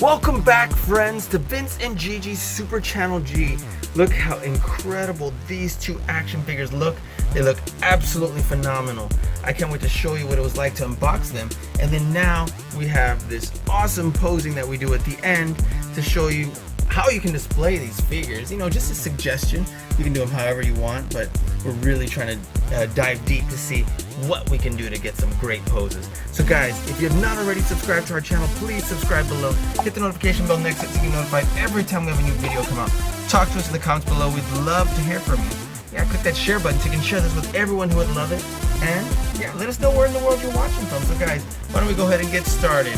Welcome back, friends, to Vince and Gigi's Super Channel G. Look how incredible these two action figures look. They look absolutely phenomenal. I can't wait to show you what it was like to unbox them. And then now we have this awesome posing that we do at the end to show you how you can display these figures. You know, just a suggestion. You can do them however you want, but we're really trying to dive deep to see what we can do to get some great poses. So guys, if you have not already subscribed to our channel, please subscribe below. Hit the notification bell next to it so you get notified every time we have a new video come out. Talk to us in the comments below. We'd love to hear from you. Yeah, click that share button so you can share this with everyone who would love it. And yeah, let us know where in the world you're watching from. So guys, why don't we go ahead and get started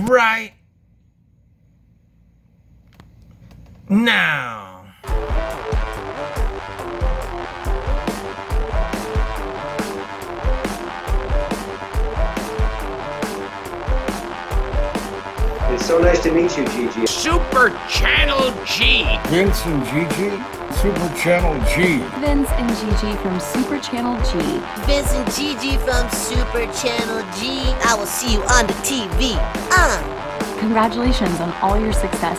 right now. It's so nice to meet you, Gigi. Super Channel G. Vince and Gigi, Super Channel G. Vince and Gigi from Super Channel G. Vince and Gigi from Super Channel G. I will see you on the TV. Congratulations on all your success.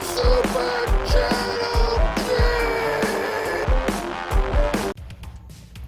Super Channel G.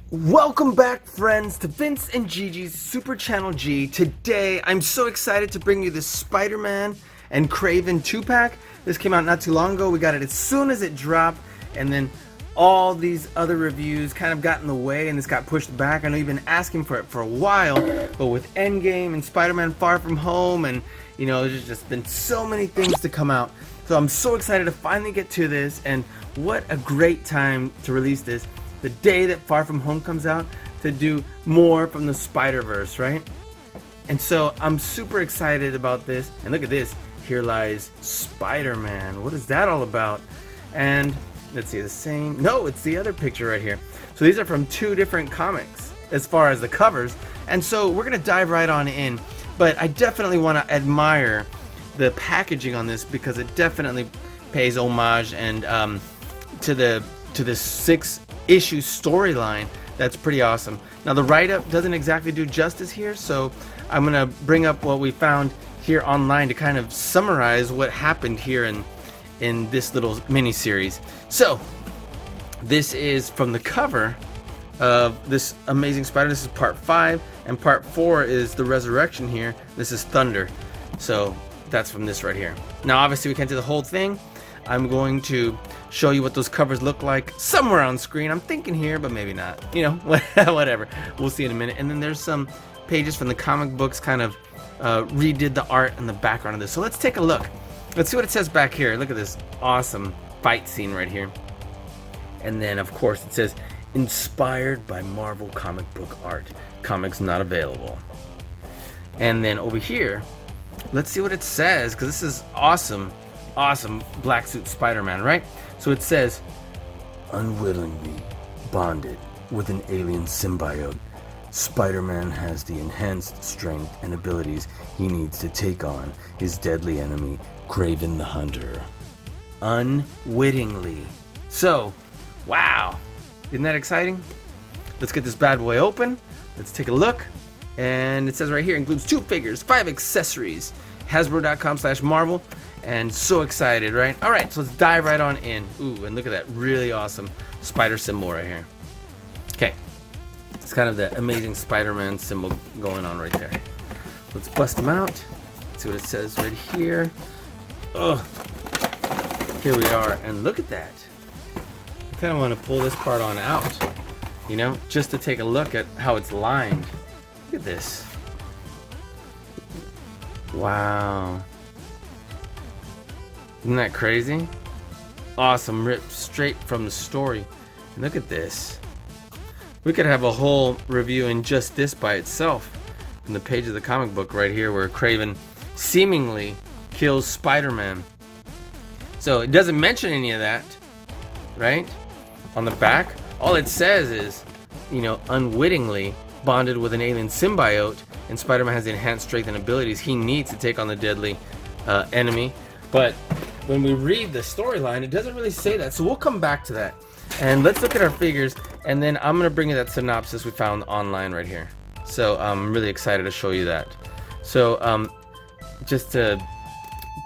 Welcome back, friends, to Vince and Gigi's Super Channel G. Today, I'm so excited to bring you this Spider-Man and Kraven 2-pack. This came out not too long ago. We got it as soon as it dropped, and then all these other reviews kind of got in the way, and this got pushed back. I know you've been asking for it for a while, but with Endgame and Spider-Man Far From Home, and you know, there's just been so many things to come out. So I'm so excited to finally get to this, and what a great time to release this. The day that Far From Home comes out, to do more from the Spider-Verse, right? And so I'm super excited about this. And look at this. Here lies Spider-Man. What is that all about? And let's see, the same. No, it's the other picture right here. So these are from two different comics as far as the covers. And so we're going to dive right on in. But I definitely want to admire the packaging on this, because it definitely pays homage and to the 6-issue storyline. That's pretty awesome. Now the write-up doesn't exactly do justice here, so I'm gonna bring up what we found here online to kind of summarize what happened here in this little mini series. So this is from the cover of this Amazing Spider. This is part 5, and part 4 is the resurrection here. This is Thunder. So that's from this right here. Now obviously we can't do the whole thing. I'm going to show you what those covers look like somewhere on screen. I'm thinking here, but maybe not. You know, whatever. We'll see in a minute. And then there's some pages from the comic books, kind of redid the art and the background of this. So let's take a look. Let's see what it says back here. Look at this awesome fight scene right here. And then, of course, it says, inspired by Marvel comic book art. Comics not available. And then over here, let's see what it says, because this is awesome. Awesome black suit Spider-Man, right? So it says, unwillingly bonded with an alien symbiote, Spider-Man has the enhanced strength and abilities he needs to take on his deadly enemy, Kraven the Hunter. Unwittingly. So, wow. Isn't that exciting? Let's get this bad boy open. Let's take a look. And it says right here, includes 2 figures, 5 accessories, Hasbro.com/Marvel. And so excited, right? All right, so let's dive right on in. Ooh, and look at that really awesome spider symbol right here. Okay, it's kind of the Amazing Spider-Man symbol going on right there. Let's bust them out. Let's see what it says right here. Oh, here we are, and look at that. I kind of want to pull this part on out, you know, just to take a look at how it's lined. Look at this. Wow. Isn't that crazy? Awesome, ripped straight from the story. And look at this. We could have a whole review in just this by itself. In the page of the comic book right here, where Kraven seemingly kills Spider-Man. So it doesn't mention any of that, right? On the back, all it says is, you know, unwittingly bonded with an alien symbiote, and Spider-Man has the enhanced strength and abilities he needs to take on the deadly enemy. But when we read the storyline, it doesn't really say that, so we'll come back to that. And let's look at our figures, and then I'm gonna bring you that synopsis we found online right here. So I'm really excited to show you that. So just to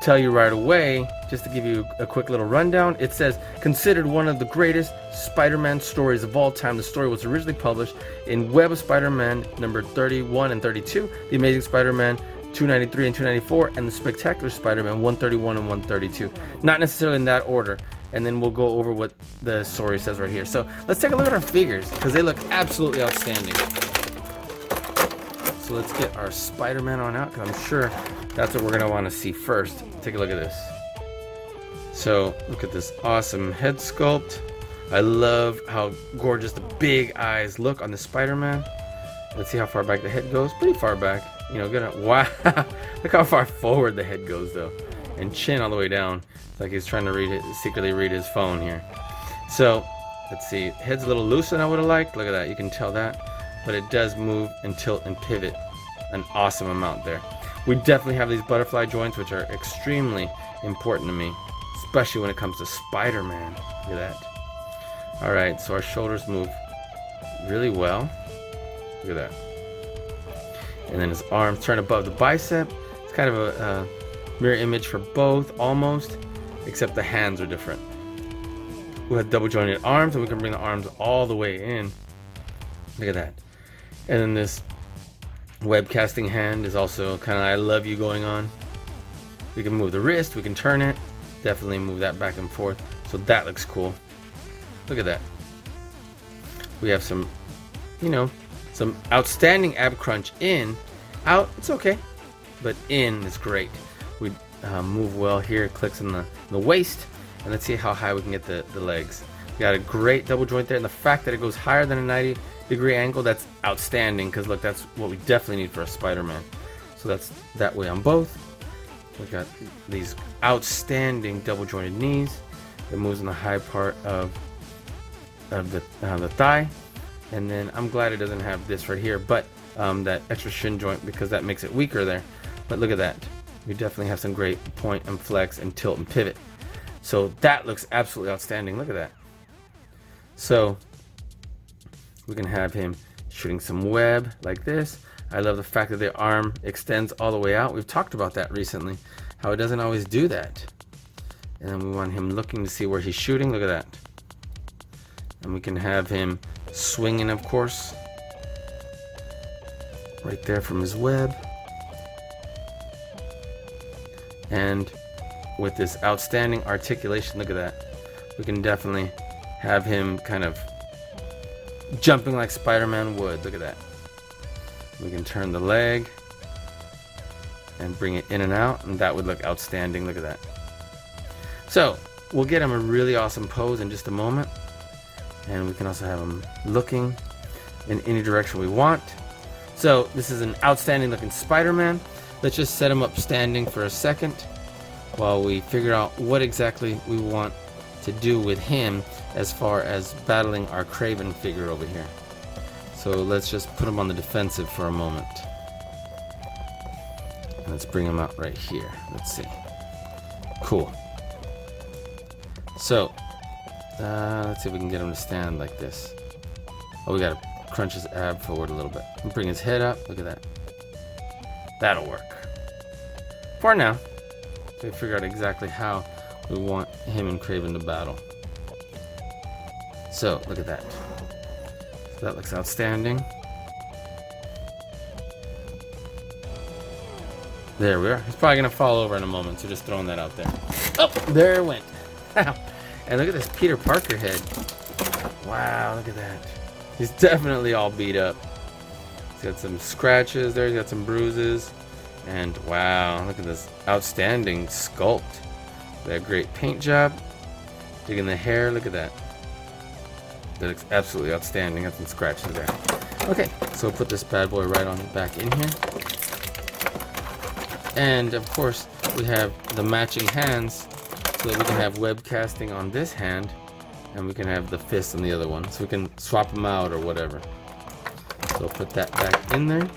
tell you right away, just to give you a quick little rundown, it says, considered one of the greatest Spider-Man stories of all time. The story was originally published in Web of Spider-Man number 31 and 32, The Amazing Spider-Man 293 and 294, and The Spectacular Spider-Man 131 and 132. Not necessarily in that order. And then we'll go over what the story says right here. So let's take a look at our figures, because they look absolutely outstanding. So let's get our Spider-Man on out, because I'm sure that's what we're going to want to see first. Take a look at this. So look at this awesome head sculpt. I love how gorgeous the big eyes look on the Spider-Man. Let's see how far back the head goes. Pretty far back. You know, good. Wow. Look how far forward the head goes, though. And chin all the way down. It's like he's trying to read it, secretly read his phone here. So let's see. Head's a little looser than I would have liked. Look at that. You can tell that. But it does move and tilt and pivot an awesome amount there. We definitely have these butterfly joints, which are extremely important to me, especially when it comes to Spider-Man. Look at that. All right, so our shoulders move really well. Look at that. And then his arms turn above the bicep. It's kind of a mirror image for both, almost, except the hands are different. We have double jointed arms, and we can bring the arms all the way in. Look at that. And then this web casting hand is also kind of I love you going on. We can move the wrist, we can turn it, definitely move that back and forth. So that looks cool. Look at that. We have some, you know, some outstanding ab crunch in. Out, it's okay, but in is great. We move well here, it clicks in the waist, and let's see how high we can get the legs. We got a great double joint there, and the fact that it goes higher than a 90-degree angle, that's outstanding, because look, that's what we definitely need for a Spider-Man. So that's that way on both. We got these outstanding double jointed knees. It moves in the high part of the thigh, and then I'm glad it doesn't have this right here, but that extra shin joint, because that makes it weaker there. But look at that. We definitely have some great point and flex and tilt and pivot. So that looks absolutely outstanding. Look at that. So we can have him shooting some web like this. I love the fact that the arm extends all the way out. We've talked about that recently, how it doesn't always do that. And then we want him looking to see where he's shooting. Look at that. And we can have him swinging, of course, right there from his web. And with this outstanding articulation, look at that. We can definitely have him kind of jumping like Spider-Man would. Look at that. We can turn the leg and bring it in and out, and that would look outstanding. Look at that. So we'll get him a really awesome pose in just a moment, and we can also have him looking in any direction we want. So this is an outstanding looking Spider-Man. Let's just set him up standing for a second while we figure out what exactly we want to do with him as far as battling our Kraven figure over here. So let's just put him on the defensive for a moment. Let's bring him out right here. Let's see. Cool. So let's see if we can get him to stand like this. Oh, we gotta crunch his ab forward a little bit. Bring his head up. Look at that. That'll work. For now, we figure out exactly how we want him and Kraven to battle. So look at that. So that looks outstanding. There we are. He's probably gonna fall over in a moment, so just throwing that out there. Oh, there it went. And look at this Peter Parker head. Wow, look at that. He's definitely all beat up. He's got some scratches there, he's got some bruises. And wow, look at this outstanding sculpt. That great paint job. Digging the hair, look at that. That looks absolutely outstanding. Got some scratches there. Okay, so we'll put this bad boy right on back in here. And of course, we have the matching hands, so that we can have web casting on this hand, and we can have the fist on the other one, so we can swap them out or whatever. So put that back in there.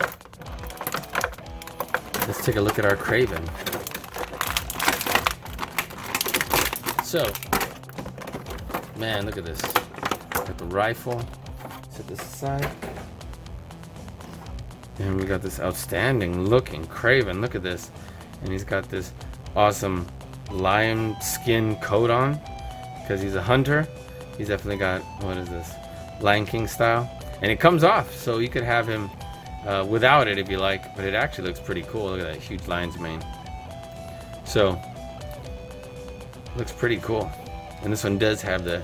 Let's take a look at our Kraven. So, man, look at this. Got the rifle. Set this aside. And we got this outstanding looking Kraven. Look at this. and he's got this awesome lion skin coat on because he's a hunter. He's definitely got, what is this, Lion King style, and it comes off, so you could have him without it if you like, but it actually looks pretty cool. Look at that huge lion's mane. So looks pretty cool, and this one does have the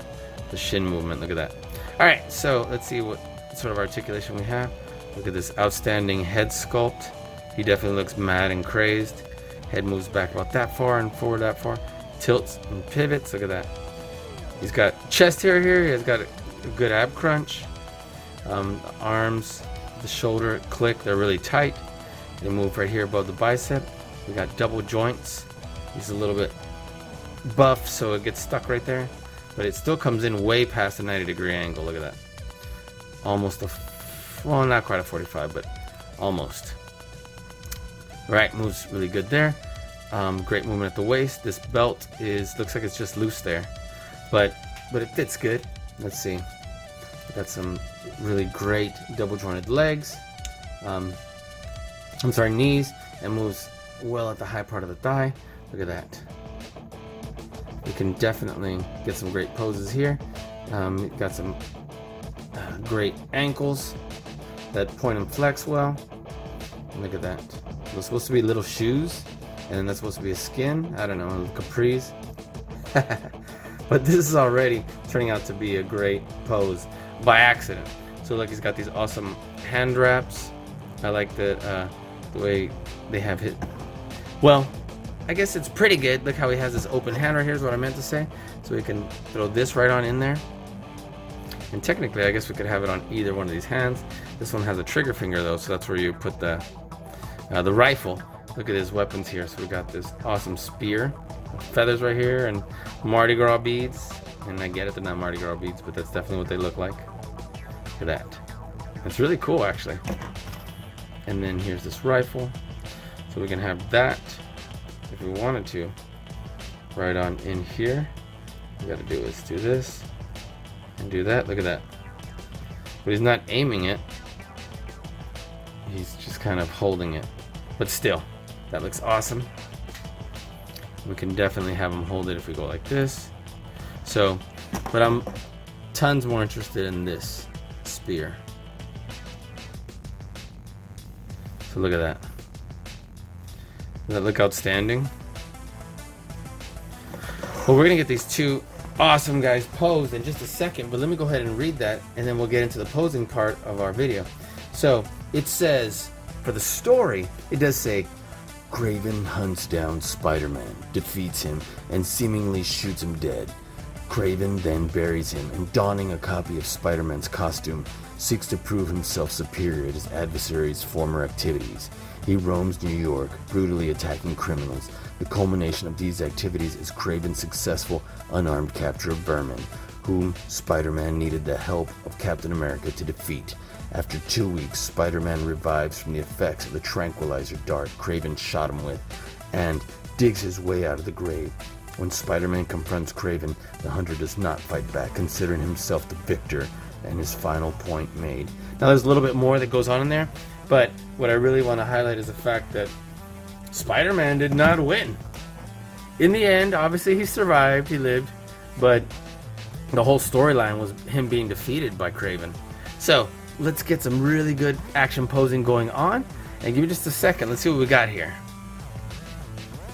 shin movement. Look at that. All right, so let's see what sort of articulation we have. Look at this outstanding head sculpt. He definitely looks mad and crazed. Head moves back about that far and forward that far. Tilts and pivots. Look at that. He's got chest hair here. He has got a good ab crunch. The arms, the shoulder click, they're really tight. They move right here above the bicep. We got double joints. He's a little bit buff, so it gets stuck right there, but it still comes in way past the 90-degree angle. Look at that. Almost well, not quite a 45, but almost. Right, moves really good there. Great movement at the waist. This belt looks like it's just loose there, but it fits good. Let's see. We got some really great double jointed legs. Knees, and moves well at the high part of the thigh. Look at that. You can definitely get some great poses here. Got some great ankles that point and flex well. Look at that. Those supposed to be little shoes, and then that's supposed to be a skin. I don't know, capris. But this is already turning out to be a great pose by accident. So look, he's got these awesome hand wraps. I like the way they have hit. Well, I guess it's pretty good. Look how he has this open hand right here is what I meant to say. So we can throw this right on in there. And technically, I guess we could have it on either one of these hands. This one has a trigger finger though, so that's where you put the rifle. Look at his weapons here. So we got this awesome spear, feathers right here, and Mardi Gras beads. And I get it, they're not Mardi Gras beads, but that's definitely what they look like. Look at that. It's really cool, actually. And then here's this rifle. So we can have that, if we wanted to, right on in here. All we gotta do is do this and do that. Look at that. But he's not aiming it. He's just kind of holding it. But still, that looks awesome. We can definitely have him hold it if we go like this. So, but I'm tons more interested in this spear. So look at that. Does that look outstanding? Well, we're gonna get these two awesome guys posed in just a second, but let me go ahead and read that, and then we'll get into the posing part of our video. So it says, for the story, it does say, Kraven hunts down Spider-Man, defeats him, and seemingly shoots him dead. Kraven then buries him, and donning a copy of Spider-Man's costume, seeks to prove himself superior at his adversary's former activities. He roams New York, brutally attacking criminals. The culmination of these activities is Kraven's successful unarmed capture of Vermin, whom Spider-Man needed the help of Captain America to defeat. After 2 weeks, Spider-Man revives from the effects of the tranquilizer dart Kraven shot him with, and digs his way out of the grave. When Spider-Man confronts Kraven, the hunter does not fight back, considering himself the victor and his final point made. Now there's a little bit more that goes on in there, but what I really want to highlight is the fact that Spider-Man did not win. In the end, obviously he survived, he lived, but the whole storyline was him being defeated by Kraven. So let's get some really good action posing going on, and give me just a second. Let's see what we got here.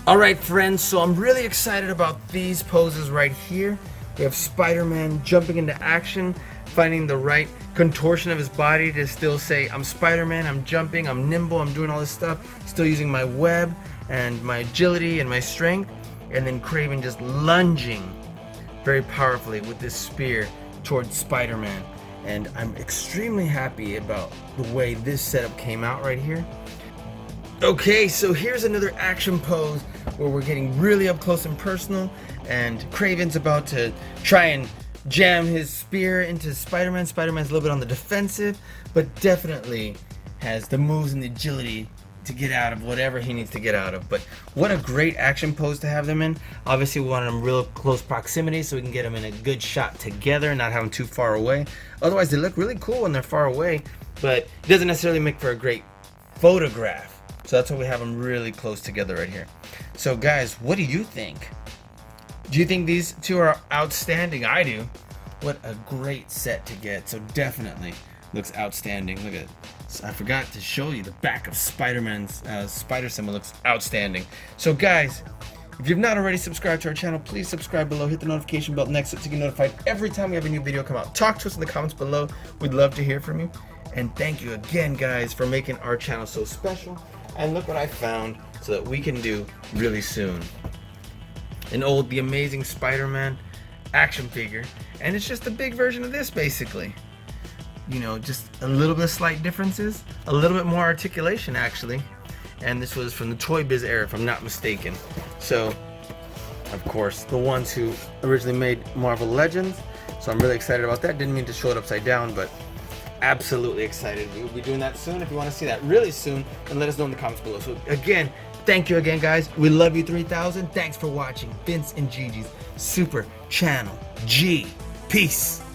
Alright friends, so I'm really excited about these poses right here. We have Spider-Man jumping into action, finding the right contortion of his body to still say, I'm Spider-Man, I'm jumping, I'm nimble, I'm doing all this stuff, still using my web and my agility and my strength, and then Kraven just lunging very powerfully with this spear towards Spider-Man. And I'm extremely happy about the way this setup came out right here. Okay, so here's another action pose where we're getting really up close and personal, and Kraven's about to try and jam his spear into Spider-Man. Spider-Man's a little bit on the defensive, but definitely has the moves and the agility to get out of whatever he needs to get out of. But what a great action pose to have them in. Obviously we wanted them real close proximity so we can get them in a good shot together, not have them too far away. Otherwise they look really cool when they're far away, but it doesn't necessarily make for a great photograph. So that's why we have them really close together right here. So guys, what do you think? Do you think these two are outstanding? I do. What a great set to get. So definitely looks outstanding. Look at it. I forgot to show you the back of Spider-Man's spider symbol. Looks outstanding. So guys, if you've not already subscribed to our channel, please subscribe below. Hit the notification bell next to it to get notified every time we have a new video come out. Talk to us in the comments below. We'd love to hear from you. And thank you again, guys, for making our channel so special. And look what I found so that we can do really soon. The Amazing Spider-Man action figure. And it's just a big version of this, basically. You know, just a little bit of slight differences. A little bit more articulation, actually. And this was from the Toy Biz era, if I'm not mistaken. So, of course, the ones who originally made Marvel Legends. So I'm really excited about that. Didn't mean to show it upside down, but absolutely excited. We'll be doing that soon. If you want to see that really soon, then let us know in the comments below. So again, thank you again, guys. We love you 3000. Thanks for watching Vince and Gigi's Super Channel G. Peace.